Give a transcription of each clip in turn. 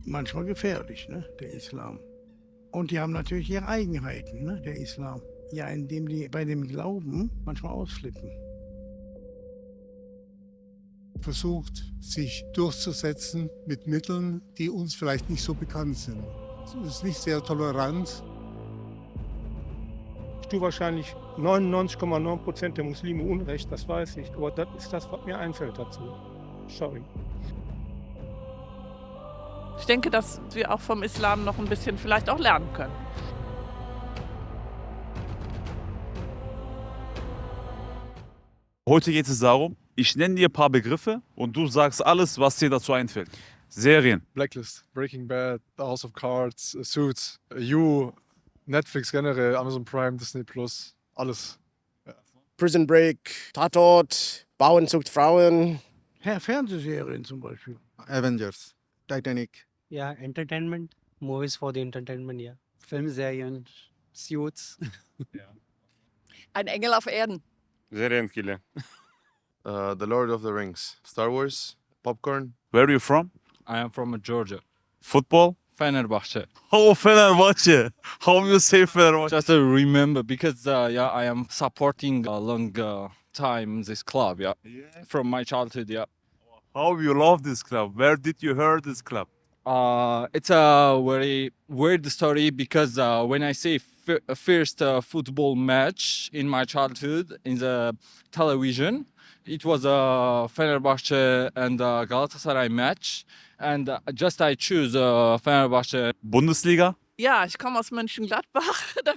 Manchmal gefährlich, ne, der Islam. Und die haben natürlich ihre Eigenheiten, ne, der Islam. Ja, indem die bei dem Glauben manchmal ausflippen. Versucht, sich durchzusetzen mit Mitteln, die uns vielleicht nicht so bekannt sind. Es ist nicht sehr tolerant. Ich tue wahrscheinlich 99,9% der Muslime Unrecht, das weiß ich. Aber das ist das, was mir einfällt dazu. Sorry. Ich denke, dass wir auch vom Islam noch ein bisschen vielleicht auch lernen können. Heute geht es darum, ich nenne dir ein paar Begriffe und du sagst alles, was dir dazu einfällt. Serien, Blacklist, Breaking Bad, House of Cards, Suits, You, Netflix generell, Amazon Prime, Disney Plus, alles. Prison Break, Tatort, Bauern sucht Frauen. Fernsehserien zum Beispiel. Avengers, Titanic. Ja, Entertainment, Movies for the Entertainment, ja. Filmserien, Suits. Ein Engel auf Erden. Serienkiller. The Lord of the Rings, Star Wars, Popcorn. where are you from? I am from Georgia. Football? Fenerbahce. Oh, Fenerbahce. How you say Fenerbahce? Just to remember because I am supporting a long time this club, from my childhood, How you love this club? Where did you hear this club? It's a very weird story because when I say first football match in my childhood in the television, it was a Fenerbahce and Galatasaray match, and just I choose Fenerbahce. Bundesliga? Ja, ich komme aus Mönchengladbach. Da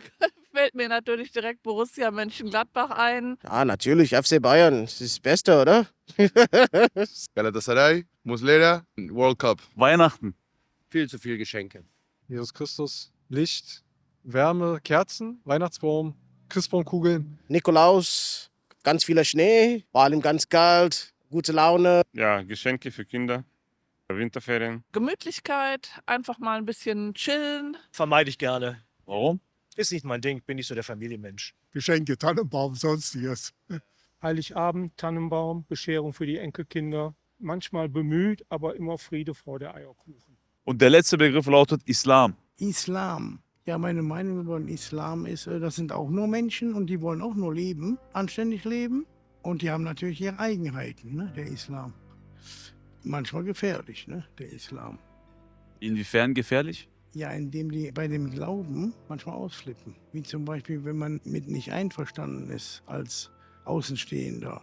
fällt mir natürlich direkt Borussia Mönchengladbach ein. Ja, natürlich, FC Bayern. Das ist das Beste, oder? Galatasaray, Muslera, World Cup. Weihnachten. Viel zu viel Geschenke. Jesus Christus, Licht, Wärme, Kerzen, Weihnachtsbaum, Christbaumkugeln. Nikolaus, ganz vieler Schnee, vor allem ganz kalt, gute Laune. Ja, Geschenke für Kinder, Winterferien. Gemütlichkeit, einfach mal ein bisschen chillen. Vermeide ich gerne. Warum? Ist nicht mein Ding, bin nicht so der Familienmensch. Geschenke, Tannenbaum, sonstiges. Heiligabend, Tannenbaum, Bescherung für die Enkelkinder. Manchmal bemüht, aber immer Friede, Freude, Eierkuchen. Und der letzte Begriff lautet Islam. Islam. Ja, meine Meinung über den Islam ist, das sind auch nur Menschen und die wollen auch nur leben, anständig leben. Und die haben natürlich ihre Eigenheiten, ne, der Islam. Manchmal gefährlich, ne, der Islam. Inwiefern gefährlich? Ja, indem die bei dem Glauben manchmal ausflippen. Wie zum Beispiel, wenn man mit nicht einverstanden ist als Außenstehender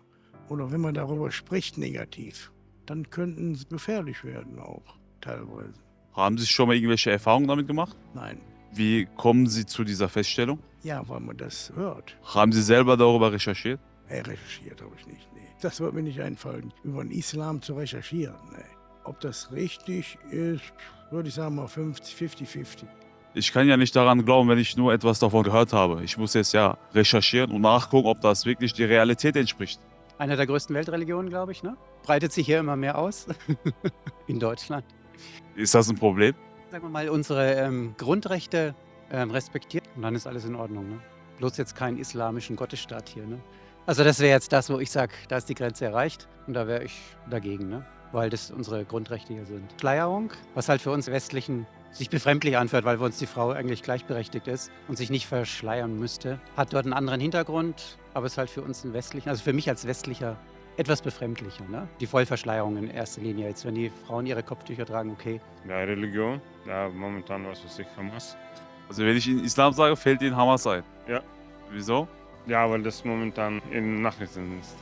oder wenn man darüber spricht negativ, dann könnten sie gefährlich werden auch teilweise. Haben Sie schon mal irgendwelche Erfahrungen damit gemacht? Nein. Wie kommen Sie zu dieser Feststellung? Ja, weil man das hört. Haben Sie selber darüber recherchiert? Recherchiert habe ich nicht, nee. Das wird mir nicht einfallen, über den Islam zu recherchieren, nee. Ob das richtig ist, würde ich sagen mal 50-50. Ich kann ja nicht daran glauben, wenn ich nur etwas davon gehört habe. Ich muss jetzt ja recherchieren und nachgucken, ob das wirklich der Realität entspricht. Eine der größten Weltreligionen, glaube ich, ne? Breitet sich hier immer mehr aus. In Deutschland. Ist das ein Problem? Sagen wir mal, unsere Grundrechte respektiert und dann ist alles in Ordnung, ne? Bloß jetzt keinen islamischen Gottesstaat hier, ne? Also das wäre jetzt das, wo ich sage, da ist die Grenze erreicht und da wäre ich dagegen, ne? Weil das unsere Grundrechte hier sind. Schleierung, was halt für uns Westlichen sich befremdlich anhört, weil für uns die Frau eigentlich gleichberechtigt ist und sich nicht verschleiern müsste. Hat dort einen anderen Hintergrund, aber ist halt für uns ein westlichen, also für mich als Westlicher etwas befremdlicher, ne? Die Vollverschleierung in erster Linie. Jetzt, wenn die Frauen ihre Kopftücher tragen, okay. Ja, Religion, ja, momentan was weiß ich, Hamas. Also wenn ich in Islam sage, fällt Ihnen Hamas ein? Ja. Wieso? Ja, weil das momentan in Nachrichten ist.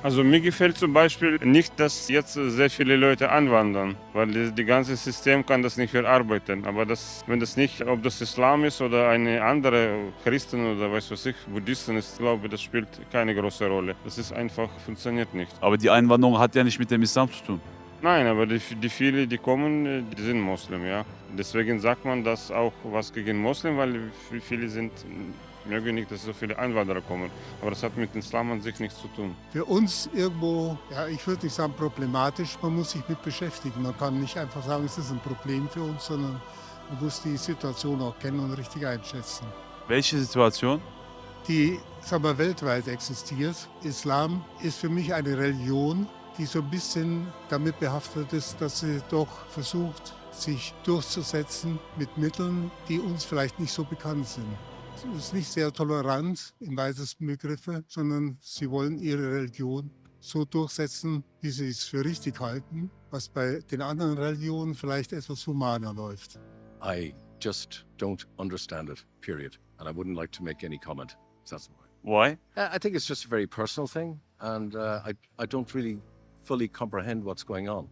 Also mir gefällt zum Beispiel nicht, dass jetzt sehr viele Leute anwandern, weil das ganze System kann das nicht verarbeiten. Aber wenn das nicht, ob das Islam ist oder eine andere Christen oder was ich, Buddhisten ist, glaube ich, das spielt keine große Rolle. Das ist einfach, funktioniert nicht. Aber die Einwanderung hat ja nicht mit dem Islam zu tun. Nein, aber die viele, die kommen, die sind Moslem, ja. Deswegen sagt man das auch was gegen Moslem, weil viele sind mögen nicht, dass so viele Einwanderer kommen. Aber das hat mit dem Islam an sich nichts zu tun. Für uns irgendwo, ja, ich würde nicht sagen problematisch, man muss sich mit beschäftigen. Man kann nicht einfach sagen, es ist ein Problem für uns, sondern man muss die Situation auch kennen und richtig einschätzen. Welche Situation? Die, sagen wir, weltweit existiert. Islam ist für mich eine Religion, die so ein bisschen damit behaftet ist, dass sie doch versucht, sich durchzusetzen mit Mitteln, die uns vielleicht nicht so bekannt sind. Es ist nicht sehr tolerant im weitesten Begriffe, sondern sie wollen ihre Religion so durchsetzen, wie sie es für richtig halten, was bei den anderen Religionen vielleicht etwas humaner läuft. I just don't understand it, period. And I wouldn't like to make any comment. That's Why? I think it's just a very personal thing, and I don't really fully comprehend what's going on.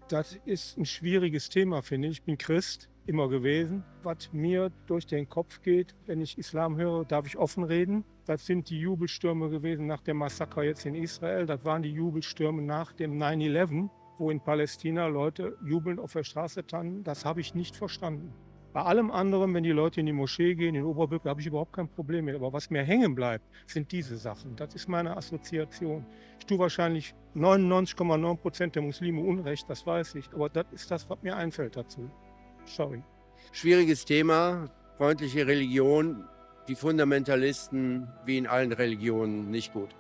Das ist ein schwieriges Thema, finde ich. Ich bin Christ, immer gewesen. Was mir durch den Kopf geht, wenn ich Islam höre, darf ich offen reden. Das sind die Jubelstürme gewesen nach dem Massaker jetzt in Israel. Das waren die Jubelstürme nach dem 9/11, wo in Palästina Leute jubelnd auf der Straße standen. Das habe ich nicht verstanden. Bei allem anderen, wenn die Leute in die Moschee gehen, in Oberbürger, habe ich überhaupt kein Problem mit. Aber was mir hängen bleibt, sind diese Sachen. Das ist meine Assoziation. Ich tue wahrscheinlich 99,9% der Muslime Unrecht, das weiß ich. Aber das ist das, was mir einfällt dazu. Sorry. Schwieriges Thema, freundliche Religion, die Fundamentalisten wie in allen Religionen nicht gut.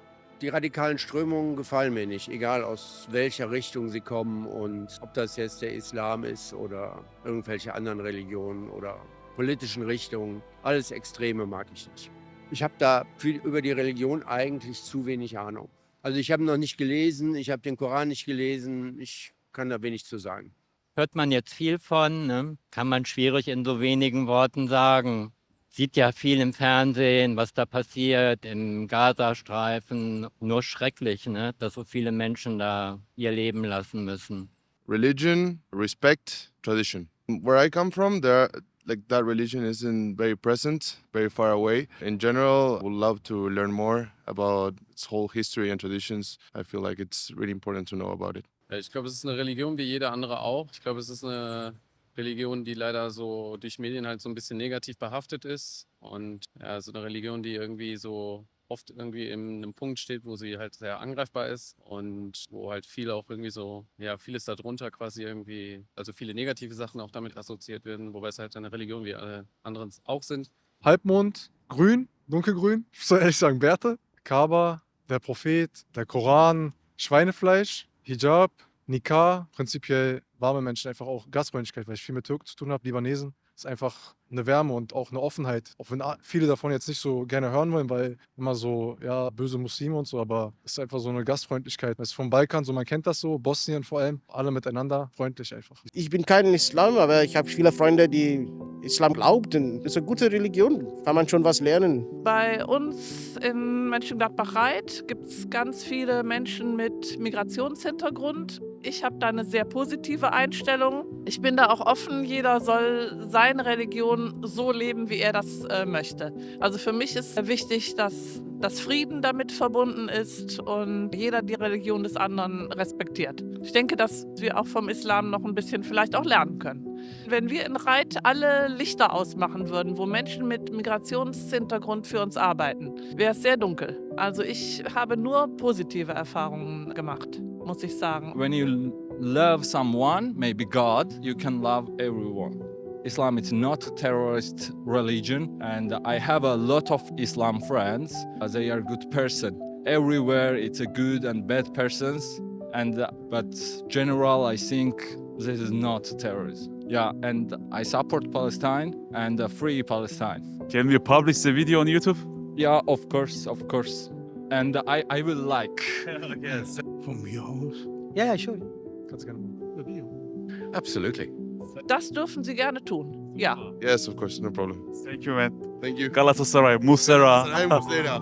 Die radikalen Strömungen gefallen mir nicht, egal aus welcher Richtung sie kommen und ob das jetzt der Islam ist oder irgendwelche anderen Religionen oder politischen Richtungen. Alles Extreme mag ich nicht. Ich habe da über die Religion eigentlich zu wenig Ahnung. Also ich habe noch nicht gelesen, ich habe den Koran nicht gelesen, ich kann da wenig zu sagen. Hört man jetzt viel von, ne? Kann man schwierig in so wenigen Worten sagen. Sieht ja viel im Fernsehen, was da passiert, im Gazastreifen. Nur schrecklich, ne? Dass so viele Menschen da ihr Leben lassen müssen. Religion, respect, tradition. Where I come from, that religion isn't very present, very far away. In general, I would love to learn more about its whole history and traditions. I feel like it's really important to know about it. Ich glaube, es ist eine Religion wie jede andere auch. Ich glaube, es ist eine Religion, die leider so durch Medien halt so ein bisschen negativ behaftet ist. Und ja, so eine Religion, die irgendwie so oft irgendwie in einem Punkt steht, wo sie halt sehr angreifbar ist und wo halt viel auch irgendwie so, ja, vieles darunter quasi irgendwie, also viele negative Sachen auch damit assoziiert werden, wobei es halt eine Religion wie alle anderen auch sind. Halbmond, grün, dunkelgrün, ich soll ehrlich sagen, Bärte, Kaaba, der Prophet, der Koran, Schweinefleisch, Hijab, Nikah, prinzipiell warme Menschen, einfach auch Gastfreundlichkeit, weil ich viel mit Türken zu tun habe, Libanesen. Ist einfach eine Wärme und auch eine Offenheit. Auch wenn viele davon jetzt nicht so gerne hören wollen, weil immer so, ja, böse Muslime und so, aber es ist einfach so eine Gastfreundlichkeit. Das ist vom Balkan so, man kennt das so, Bosnien vor allem, alle miteinander, freundlich einfach. Ich bin kein Islam, aber ich habe viele Freunde, die Islam glauben. Das ist eine gute Religion, kann man schon was lernen. Bei uns in Mönchengladbach-Reit gibt es ganz viele Menschen mit Migrationshintergrund. Ich habe da eine sehr positive Einstellung. Ich bin da auch offen, jeder soll seine Religion so leben, wie er das möchte. Also für mich ist wichtig, dass Frieden damit verbunden ist und jeder die Religion des anderen respektiert. Ich denke, dass wir auch vom Islam noch ein bisschen vielleicht auch lernen können. Wenn wir in Reit alle Lichter ausmachen würden, wo Menschen mit Migrationshintergrund für uns arbeiten, wäre es sehr dunkel. Also ich habe nur positive Erfahrungen gemacht, muss ich sagen. When you love someone, maybe God, you can love everyone. Islam is not a terrorist religion, and I have a lot of Islam friends. They are good person. Everywhere it's a good and bad persons, but general I think this is not terrorism. Yeah, and I support Palestine and free Palestine. Can we publish the video on YouTube? Yeah, of course. And I will like. Yes. Von mir aus. Yeah, sure. Kannst gerne mal. Absolutely. Das dürfen Sie gerne tun, ja. Yes, of course, no problem. Thank you, man. Thank you. Galatasaray, Muslera. Musera.